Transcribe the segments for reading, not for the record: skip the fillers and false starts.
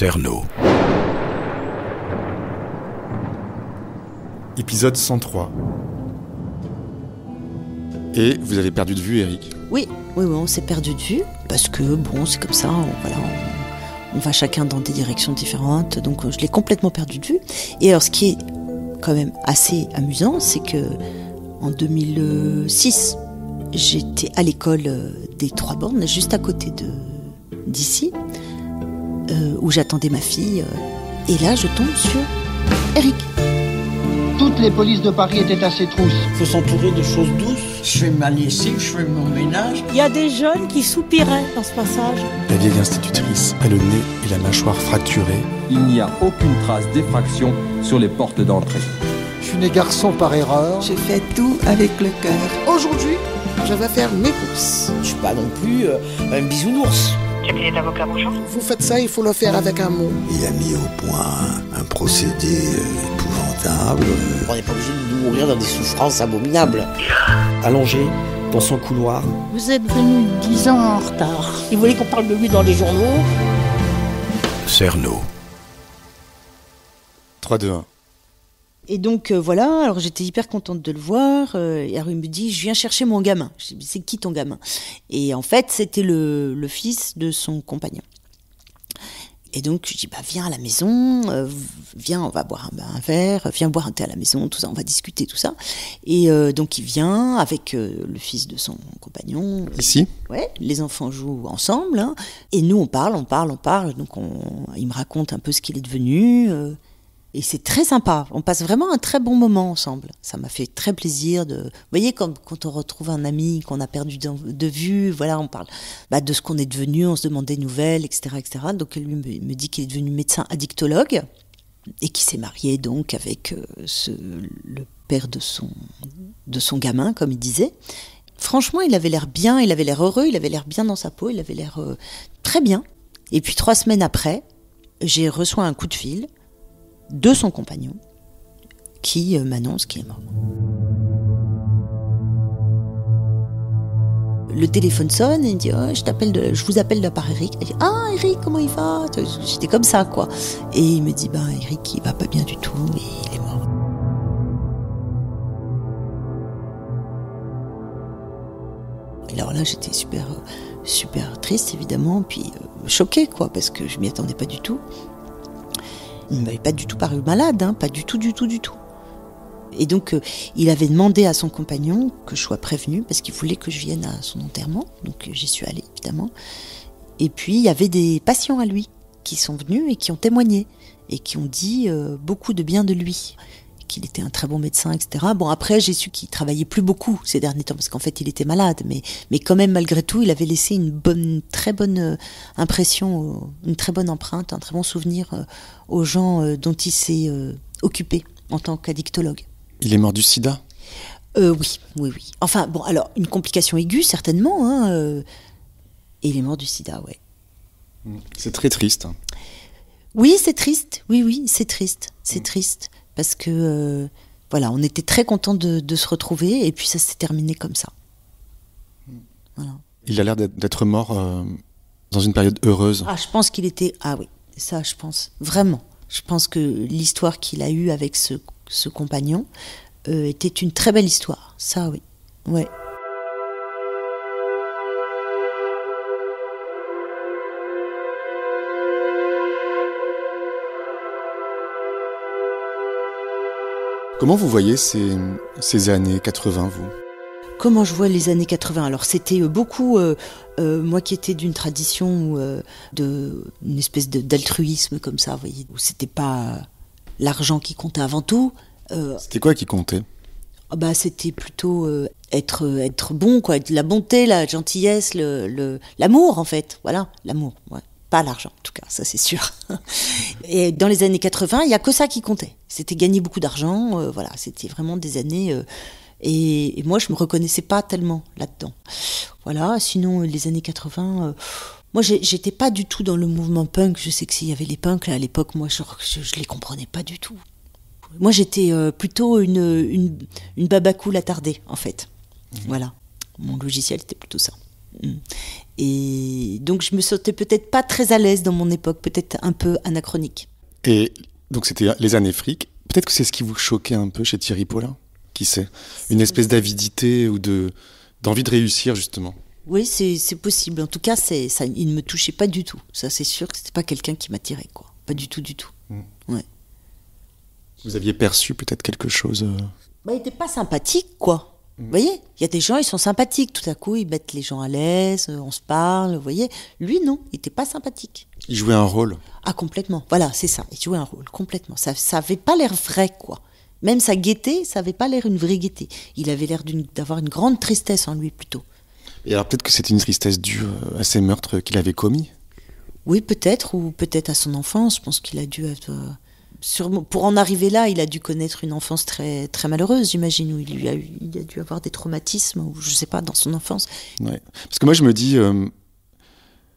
Cerno. Épisode 103. Et vous avez perdu de vue Eric ? Oui, on s'est perdu de vue, parce que bon, c'est comme ça, on va chacun dans des directions différentes, donc je l'ai complètement perdu de vue. Et alors ce qui est quand même assez amusant, c'est que en 2006, j'étais à l'école des Trois Bornes, juste à côté d'ici, où j'attendais ma fille, et là je tombe sur Eric. Toutes les polices de Paris étaient à ses trousses. Il faut s'entourer de choses douces. Je fais ma lessive, je fais mon ménage. Il y a des jeunes qui soupiraient dans ce passage. La vieille institutrice a le nez et la mâchoire fracturée. Il n'y a aucune trace d'effraction sur les portes d'entrée. Je suis né garçon par erreur. J'ai fait tout avec le cœur. Aujourd'hui, je vais faire mes courses. Je suis pas non plus un bisounours. Cabinet d'avocat, bonjour. Vous faites ça, il faut le faire avec amour. Il a mis au point un procédé épouvantable. On n'est pas obligé de mourir dans des souffrances abominables. Allongé dans son couloir. Vous êtes venu 10 ans en retard. Il voulait qu'on parle de lui dans les journaux. Cerno. 3, 2, 1. Et donc voilà, alors j'étais hyper contente de le voir, et alors il me dit, je viens chercher mon gamin. Je dis, c'est qui ton gamin ? Et en fait, c'était le fils de son compagnon. Et donc je dis, viens à la maison, viens, on va boire un verre, viens boire un thé à la maison, tout ça, on va discuter, tout ça. Et donc il vient avec le fils de son compagnon. Ici ? Ouais, les enfants jouent ensemble, hein, et nous on parle, donc il me raconte un peu ce qu'il est devenu, et c'est très sympa, on passe vraiment un très bon moment ensemble. Ça m'a fait très plaisir de... Vous voyez, comme quand on retrouve un ami qu'on a perdu de vue, voilà, on parle de ce qu'on est devenu, on se demande des nouvelles, etc. etc. Donc lui me dit qu'il est devenu médecin addictologue et qu'il s'est marié donc avec le père de son gamin, comme il disait. Franchement, il avait l'air bien, il avait l'air heureux, il avait l'air bien dans sa peau, il avait l'air très bien. Et puis 3 semaines après, j'ai reçu un coup de fil de son compagnon, qui m'annonce qu'il est mort. Le téléphone sonne et il me dit, je vous appelle de la part Eric. Il dit, Eric, comment il va ? J'étais comme ça, quoi. Et il me dit, Eric, il va pas bien du tout, et il est mort. Et alors là, j'étais super triste, évidemment, puis choquée, quoi, parce que je m'y attendais pas du tout. Il ne m'avait pas du tout paru malade, pas du tout. Et donc, il avait demandé à son compagnon que je sois prévenue, parce qu'il voulait que je vienne à son enterrement. Donc, j'y suis allée, évidemment. Et puis, il y avait des patients à lui qui sont venus et qui ont témoigné, et qui ont dit beaucoup de bien de lui, qu'il était un très bon médecin, etc. Bon, après, j'ai su qu'il travaillait plus beaucoup ces derniers temps, parce qu'en fait, il était malade. Mais quand même, malgré tout, il avait laissé une très bonne impression, une très bonne empreinte, un très bon souvenir aux gens dont il s'est occupé en tant qu'addictologue. Il est mort du sida ? Oui. Enfin, bon, alors, une complication aiguë, certainement, et il est mort du sida, ouais. C'est très triste. Oui, c'est triste. Oui, c'est triste. C'est triste. Parce que, on était très contents de se retrouver, et puis ça s'est terminé comme ça. Voilà. Il a l'air d'être mort dans une période heureuse. Je pense qu'il était... oui, ça, je pense. Vraiment. Je pense que l'histoire qu'il a eue avec ce compagnon était une très belle histoire. Ça, oui. Ouais. Comment vous voyez ces années 80, vous ? Comment je vois les années 80 ? Alors c'était beaucoup, moi qui étais d'une tradition une espèce d'altruisme comme ça, vous voyez, où c'était pas l'argent qui comptait avant tout. C'était quoi qui comptait ? C'était plutôt être bon, quoi, la bonté, la gentillesse, l'amour en fait, voilà, l'amour, ouais. Pas l'argent, en tout cas, ça c'est sûr. Et dans les années 80, il n'y a que ça qui comptait. C'était gagner beaucoup d'argent, c'était vraiment des années... Et moi, je ne me reconnaissais pas tellement là-dedans. Voilà, sinon, les années 80... moi, j'étais pas du tout dans le mouvement punk. Je sais que s'il y avait les punks, là, à l'époque, moi, je les comprenais pas du tout. Moi, j'étais plutôt une baba cool attardée, en fait. Voilà. Mon logiciel, c'était plutôt ça. Et donc je me sentais peut-être pas très à l'aise dans mon époque, peut-être un peu anachronique. Et donc c'était les années fric. Peut-être que c'est ce qui vous choquait un peu chez Thierry Paulin. Qui sait ? Une espèce d'avidité ou d'envie de réussir, justement. Oui, c'est possible. En tout cas, ça, il ne me touchait pas du tout. Ça, c'est sûr que c'était pas quelqu'un qui m'attirait, quoi. Pas du tout. Ouais. Vous aviez perçu peut-être quelque chose Il était pas sympathique, quoi. Vous voyez, il y a des gens, ils sont sympathiques. Tout à coup, ils mettent les gens à l'aise, on se parle, vous voyez. Lui, non, il était pas sympathique. Il jouait un rôle. Ah, complètement. Voilà, c'est ça. Il jouait un rôle, complètement. Ça avait pas l'air vrai, quoi. Même sa gaieté, ça avait pas l'air une vraie gaieté. Il avait l'air d'avoir une grande tristesse en lui, plutôt. Et alors peut-être que c'était une tristesse due à ces meurtres qu'il avait commis. Oui, peut-être, ou peut-être à son enfance. Je pense qu'il a dû être... pour en arriver là, il a dû connaître une enfance très, très malheureuse, j'imagine, où il a dû avoir des traumatismes, ou je sais pas, dans son enfance. Ouais. Parce que moi, je me dis,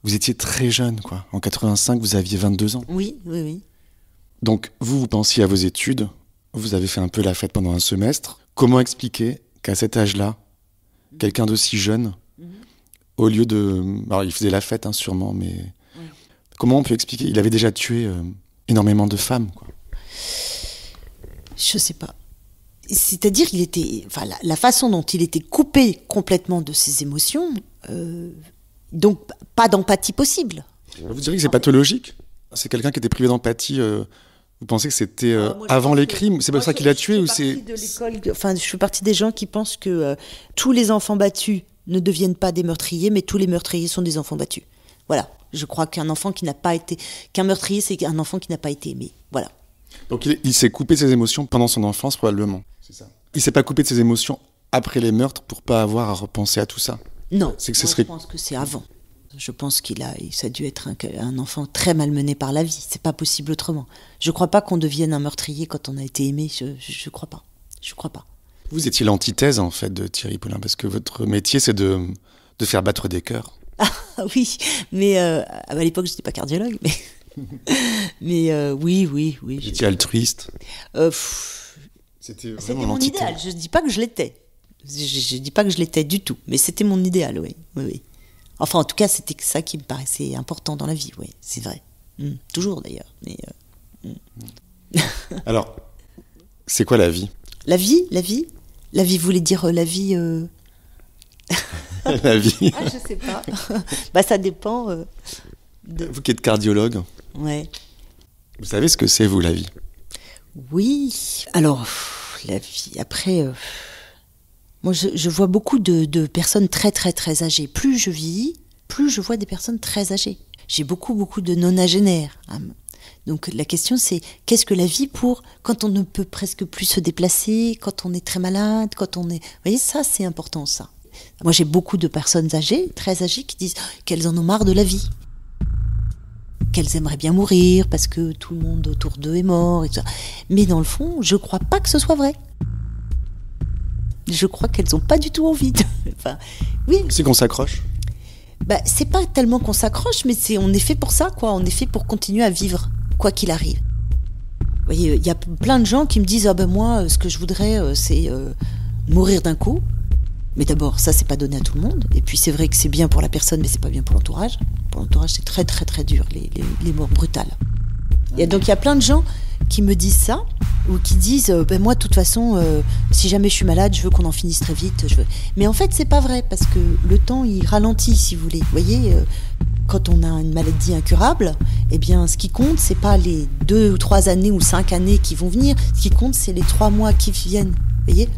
vous étiez très jeune, quoi. En 85, vous aviez 22 ans. Oui. Donc, vous pensiez à vos études, vous avez fait un peu la fête pendant un semestre. Comment expliquer qu'à cet âge-là, quelqu'un d'aussi jeune, au lieu de... Alors, il faisait la fête, hein, sûrement, mais... Oui. Comment on peut expliquer ? Il avait déjà tué énormément de femmes, quoi. Je sais pas. C'est-à-dire, il était... Enfin, la façon dont il était coupé complètement de ses émotions, donc pas d'empathie possible. Vous diriez que c'est pathologique ? C'est quelqu'un qui était privé d'empathie vous pensez que c'était avant les crimes ? C'est pour ça qu'il a tué ou c'est... Je fais partie des gens qui pensent que tous les enfants battus ne deviennent pas des meurtriers, mais tous les meurtriers sont des enfants battus. Voilà. Je crois qu'un meurtrier, c'est un enfant qui n'a pas été aimé. Voilà. Donc il s'est coupé de ses émotions pendant son enfance, probablement. C'est ça. Il s'est pas coupé de ses émotions après les meurtres pour pas avoir à repenser à tout ça. Non. Je pense que c'est avant. Je pense ça a dû être un enfant très malmené par la vie. C'est pas possible autrement. Je crois pas qu'on devienne un meurtrier quand on a été aimé. Je crois pas. Vous étiez l'antithèse, en fait, de Thierry Paulin, parce que votre métier, c'est de faire battre des cœurs. Ah oui, mais à l'époque, je n'étais pas cardiologue, mais oui. Vous étiez altruiste. C'était mon idéal. Je dis pas que je l'étais. Je dis pas que je l'étais du tout, mais c'était mon idéal, oui. Enfin, en tout cas, c'était ça qui me paraissait important dans la vie, oui, c'est vrai. Toujours, d'ailleurs. Mais, Alors, c'est quoi la vie ? La vie voulait dire la vie... La vie. Ah, je sais pas. Ça dépend Vous qui êtes cardiologue. Ouais. Vous savez ce que c'est, vous, la vie ? Oui. Alors, la vie, après... Moi, je vois beaucoup de personnes très, très, très âgées. Plus je vieillis, plus je vois des personnes très âgées. J'ai beaucoup de nonagénaires. Donc, la question, c'est qu'est-ce que la vie pour quand on ne peut presque plus se déplacer, quand on est très malade, quand on est... Vous voyez, ça, c'est important, ça. Moi, j'ai beaucoup de personnes âgées, très âgées, qui disent qu'elles en ont marre de la vie. Qu'elles aimeraient bien mourir parce que tout le monde autour d'eux est mort. Et tout ça. Mais dans le fond, je ne crois pas que ce soit vrai. Je crois qu'elles n'ont pas du tout envie de... oui. C'est qu'on s'accroche ? C'est pas tellement qu'on s'accroche, mais on est fait pour ça, quoi. On est fait pour continuer à vivre, quoi qu'il arrive. Vous voyez, il y a plein de gens qui me disent « moi, ce que je voudrais, c'est mourir d'un coup ». Mais d'abord, ça, c'est pas donné à tout le monde. Et puis, c'est vrai que c'est bien pour la personne, mais c'est pas bien pour l'entourage. Pour l'entourage, c'est très, très, très dur, les morts brutales. Et donc, il y a plein de gens qui me disent ça, ou qui disent moi de toute façon si jamais je suis malade je veux qu'on en finisse très vite, mais en fait c'est pas vrai parce que le temps il ralentit si vous voulez, vous voyez, quand on a une maladie incurable, eh bien ce qui compte c'est pas les 2 ou 3 années ou 5 années qui vont venir, ce qui compte c'est les 3 mois qui viennent, vous voyez,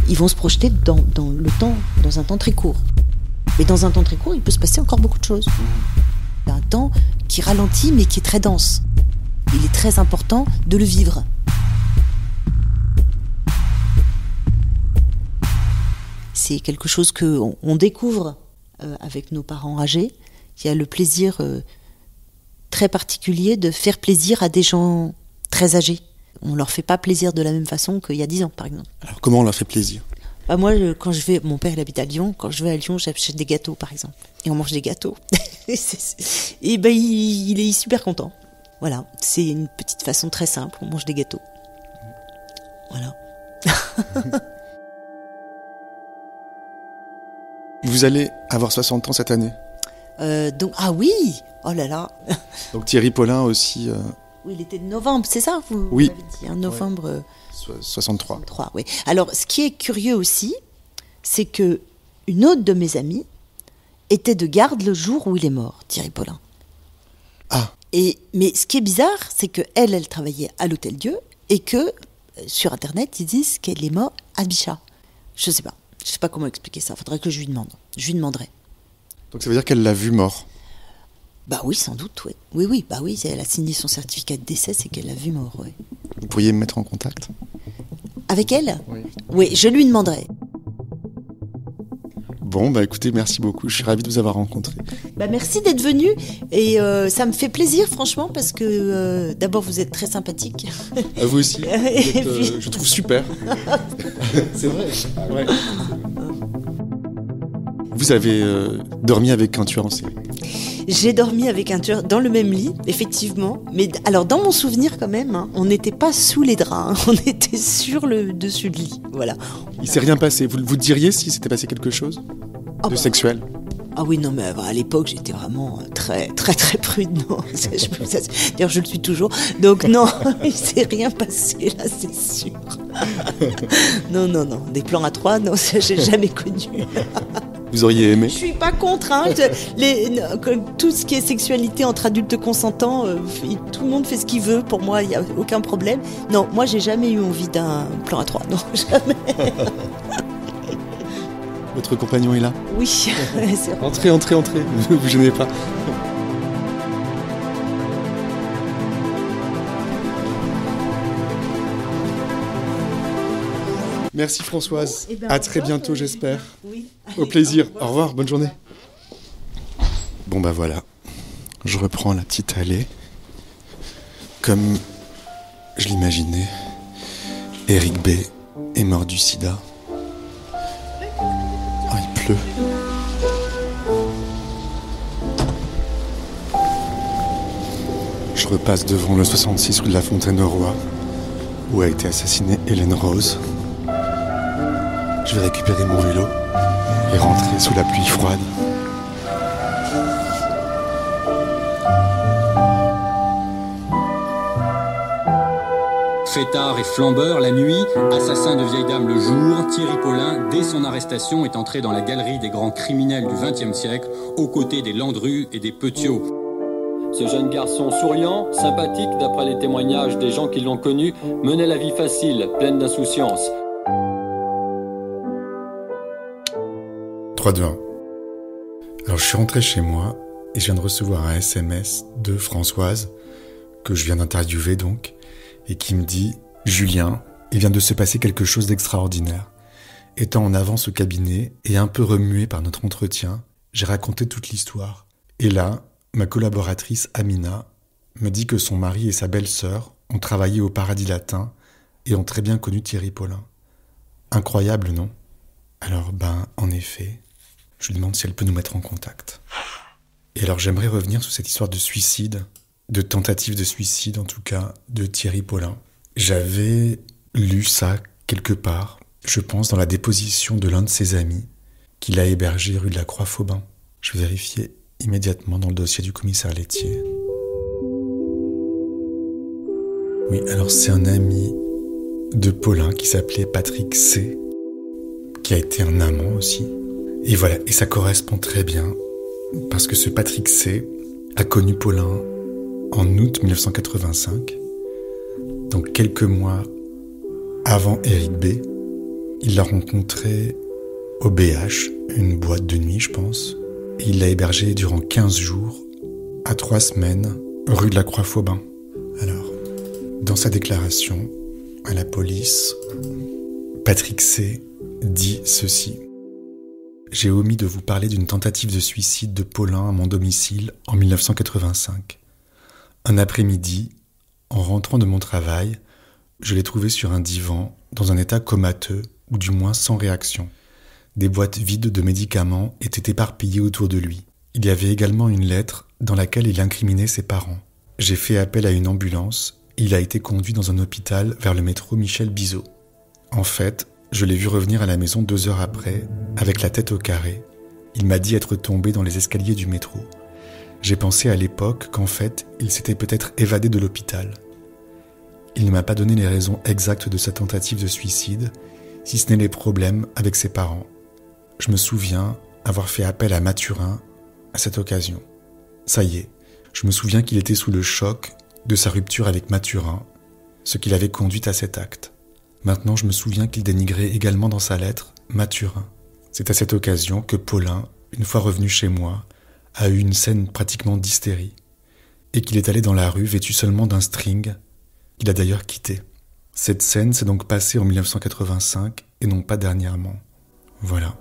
ils vont se projeter dans le temps, dans un temps très court, mais dans un temps très court il peut se passer encore beaucoup de choses. Il y a un temps qui ralentit mais qui est très dense. Il est très important de le vivre. C'est quelque chose qu'on découvre avec nos parents âgés. Il y a le plaisir très particulier de faire plaisir à des gens très âgés. On ne leur fait pas plaisir de la même façon qu'il y a 10 ans, par exemple. Alors, comment on leur fait plaisir ? Moi, quand je vais... Mon père, il habite à Lyon. Quand je vais à Lyon, j'achète des gâteaux, par exemple. Et on mange des gâteaux. Et il est super content. Voilà, c'est une petite façon très simple, on mange des gâteaux. Voilà. Vous allez avoir 60 ans cette année. Donc, ah oui. Oh là là. Donc Thierry Paulin aussi. Oui, il était de novembre, c'est ça vous Oui. m'avez dit, hein, novembre 63. 3, oui. Alors, ce qui est curieux aussi, c'est que une autre de mes amies était de garde le jour où il est mort, Thierry Paulin. Ah. Mais ce qui est bizarre, c'est que elle travaillait à l'Hôtel Dieu et que sur Internet, ils disent qu'elle est morte à Bichat. Je sais pas comment expliquer ça. Faudrait que je lui demande. Je lui demanderai. Donc ça veut dire qu'elle l'a vu mort. Bah oui, sans doute, oui. Oui, bah oui, elle a signé son certificat de décès, c'est qu'elle l'a vu mort, oui. Vous pourriez me mettre en contact? Avec elle? Oui. Oui, je lui demanderai. Bon, bah écoutez, merci beaucoup. Je suis ravi de vous avoir rencontré. Bah merci d'être venu et ça me fait plaisir, franchement, parce que d'abord, vous êtes très sympathique. À vous aussi. Vous êtes, je trouve super. C'est vrai. Ouais. Vous avez dormi avec un tueur en série? J'ai dormi avec un tueur dans le même lit, effectivement. Mais alors, dans mon souvenir, quand même, hein, on n'était pas sous les draps. Hein, on était sur le dessus de lit. Voilà. Il s'est rien passé. Vous diriez si s'était passé quelque chose de sexuel? Ah oui, non, mais à l'époque, j'étais vraiment très, très, très prudent. D'ailleurs, je le suis toujours. Donc non, il s'est rien passé, là, c'est sûr. Non. Des plans à trois, non, ça, j'ai jamais connu. Vous auriez aimé? Je suis pas contre, hein. Tout ce qui est sexualité entre adultes consentants, tout le monde fait ce qu'il veut. Pour moi, il n'y a aucun problème. Non, moi, j'ai jamais eu envie d'un plan à trois. Non, jamais. Votre compagnon est là? Oui, c'est vrai. Entrez. Ne vous gênez pas. Merci Françoise. À très bientôt, j'espère. Oui. Au plaisir. Au revoir, bonne journée. Bon bah voilà. Je reprends la petite allée. Comme je l'imaginais, Éric B est mort du sida. Oh, il pleut. Je repasse devant le 66 rue de la Fontaine-au-Roi, où a été assassinée Hélène Rose. Je vais récupérer mon vélo et rentrer sous la pluie froide. Fêtard et flambeur la nuit, assassin de vieille dame le jour, Thierry Paulin, dès son arrestation, est entré dans la galerie des grands criminels du XXe siècle, aux côtés des Landru et des Petiot. Ce jeune garçon souriant, sympathique d'après les témoignages des gens qui l'ont connu, menait la vie facile, pleine d'insouciance. 3, 2, 1. Alors je suis rentré chez moi et je viens de recevoir un SMS de Françoise, que je viens d'interviewer donc, et qui me dit « Julien, il vient de se passer quelque chose d'extraordinaire. Étant en avance au cabinet et un peu remué par notre entretien, j'ai raconté toute l'histoire. Et là, ma collaboratrice Amina me dit que son mari et sa belle-sœur ont travaillé au Paradis Latin et ont très bien connu Thierry Paulin. Incroyable, non ? Alors, en effet, je lui demande si elle peut nous mettre en contact. Et alors, j'aimerais revenir sur cette histoire de suicide, de tentative de suicide en tout cas, de Thierry Paulin. J'avais lu ça quelque part, je pense dans la déposition de l'un de ses amis, qu'il a hébergé rue de la Croix-Faubin. Je vais vérifier immédiatement dans le dossier du commissaire laitier. Oui, alors c'est un ami de Paulin qui s'appelait Patrick C, qui a été un amant aussi. Et voilà, et ça correspond très bien, parce que ce Patrick C a connu Paulin en août 1985, donc quelques mois avant Éric B. Il l'a rencontré au BH, une boîte de nuit je pense, et il l'a hébergé durant 15 jours, à 3 semaines, rue de la Croix-Faubin. Alors, dans sa déclaration à la police, Patrick C dit ceci. J'ai omis de vous parler d'une tentative de suicide de Paulin à mon domicile en 1985. Un après-midi, en rentrant de mon travail, je l'ai trouvé sur un divan, dans un état comateux, ou du moins sans réaction. Des boîtes vides de médicaments étaient éparpillées autour de lui. Il y avait également une lettre dans laquelle il incriminait ses parents. J'ai fait appel à une ambulance et il a été conduit dans un hôpital vers le métro Michel Bizot. En fait, je l'ai vu revenir à la maison 2 heures après, avec la tête au carré, Il m'a dit être tombé dans les escaliers du métro. J'ai pensé à l'époque qu'en fait, il s'était peut-être évadé de l'hôpital. Il ne m'a pas donné les raisons exactes de sa tentative de suicide, si ce n'est les problèmes avec ses parents. Je me souviens avoir fait appel à Mathurin à cette occasion. Ça y est, je me souviens qu'il était sous le choc de sa rupture avec Mathurin, ce qui l'avait conduit à cet acte. Maintenant, je me souviens qu'il dénigrait également dans sa lettre Mathurin. C'est à cette occasion que Paulin, une fois revenu chez moi, a eu une scène pratiquement d'hystérie, et qu'il est allé dans la rue vêtu seulement d'un string, qu'il a d'ailleurs quitté. Cette scène s'est donc passée en 1985 et non pas dernièrement. Voilà.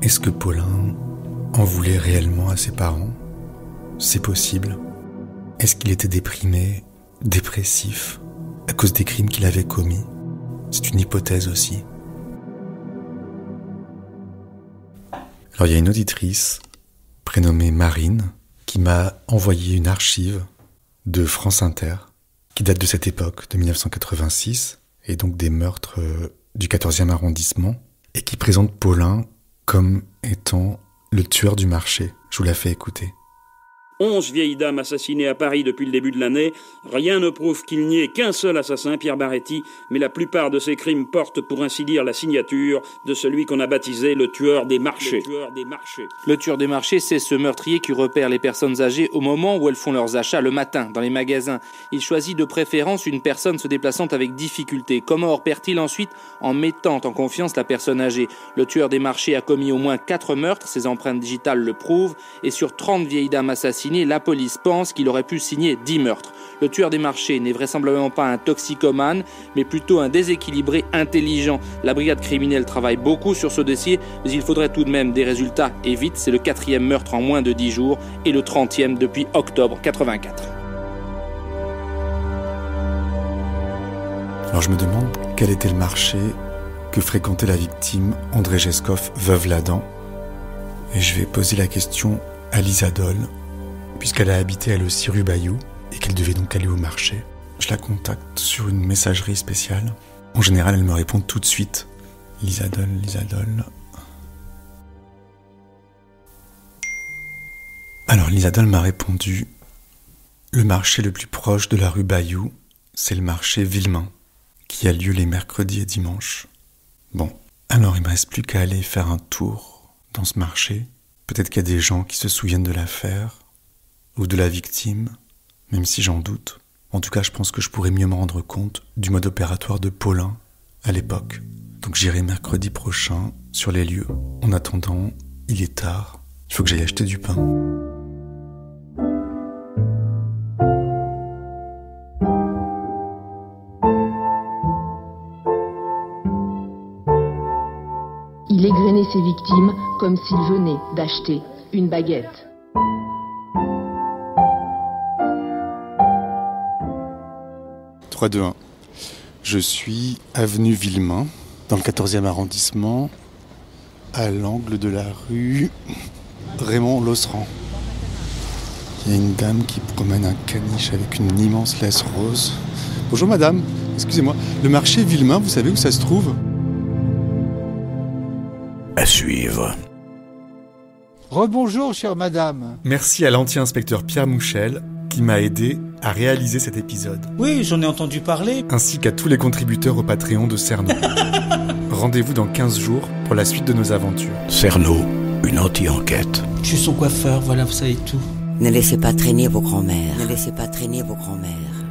Est-ce que Paulin en voulait réellement à ses parents ? C'est possible. Est-ce qu'il était déprimé, dépressif, à cause des crimes qu'il avait commis ? C'est une hypothèse aussi. Alors il y a une auditrice, prénommée Marine, qui m'a envoyé une archive de France Inter, qui date de cette époque, de 1986, et donc des meurtres du 14e arrondissement, et qui présente Paulin comme étant le tueur du marché. Je vous la fais écouter. 11 vieilles dames assassinées à Paris depuis le début de l'année. Rien ne prouve qu'il n'y ait qu'un seul assassin, Pierre Baretti, mais la plupart de ces crimes portent pour ainsi dire la signature de celui qu'on a baptisé le tueur des marchés. Le tueur des marchés, c'est ce meurtrier qui repère les personnes âgées au moment où elles font leurs achats le matin dans les magasins. Il choisit de préférence une personne se déplaçant avec difficulté. Comment repère-t-il ensuite? En mettant en confiance la personne âgée. Le tueur des marchés a commis au moins 4 meurtres, ses empreintes digitales le prouvent, et sur 30 vieilles dames assassinées, la police pense qu'il aurait pu signer 10 meurtres. Le tueur des marchés n'est vraisemblablement pas un toxicomane, mais plutôt un déséquilibré intelligent. La brigade criminelle travaille beaucoup sur ce dossier, mais il faudrait tout de même des résultats, et vite. C'est le 4e meurtre en moins de 10 jours et le 30e depuis octobre 84. Alors je me demande quel était le marché que fréquentait la victime André Geskov, veuve Ladan. Et je vais poser la question à Lisa Doll, puisqu'elle a habité elle aussi rue Bayou et qu'elle devait donc aller au marché. Je la contacte sur une messagerie spéciale. En général, elle me répond tout de suite. Lisa Doll. Alors Lisa Doll m'a répondu: le marché le plus proche de la rue Bayou, c'est le marché Villemain, qui a lieu les mercredis et dimanches. Bon, alors il me reste plus qu'à aller faire un tour dans ce marché. Peut-être qu'il y a des gens qui se souviennent de l'affaire ou de la victime, même si j'en doute. En tout cas, je pense que je pourrais mieux me rendre compte du mode opératoire de Paulin à l'époque. Donc j'irai mercredi prochain sur les lieux. En attendant, il est tard, il faut que j'aille acheter du pain. Il égrenait ses victimes comme s'il venait d'acheter une baguette. « 3, 2, 1. Je suis avenue Villemain, dans le 14e arrondissement, à l'angle de la rue Raymond Losserand. Il y a une dame qui promène un caniche avec une immense laisse rose. Bonjour madame, excusez-moi, le marché Villemain, vous savez où ça se trouve ? À suivre. Rebonjour, chère madame. Merci à l'anti-inspecteur Pierre Mouchel qui m'a aidé à réaliser cet épisode. Oui, j'en ai entendu parler. Ainsi qu'à tous les contributeurs au Patreon de Cerno. Rendez-vous dans 15 jours pour la suite de nos aventures. Cerno, une anti-enquête. Je suis son coiffeur, voilà, vous savez tout. Ne laissez pas traîner vos grands-mères. Ne laissez pas traîner vos grands-mères.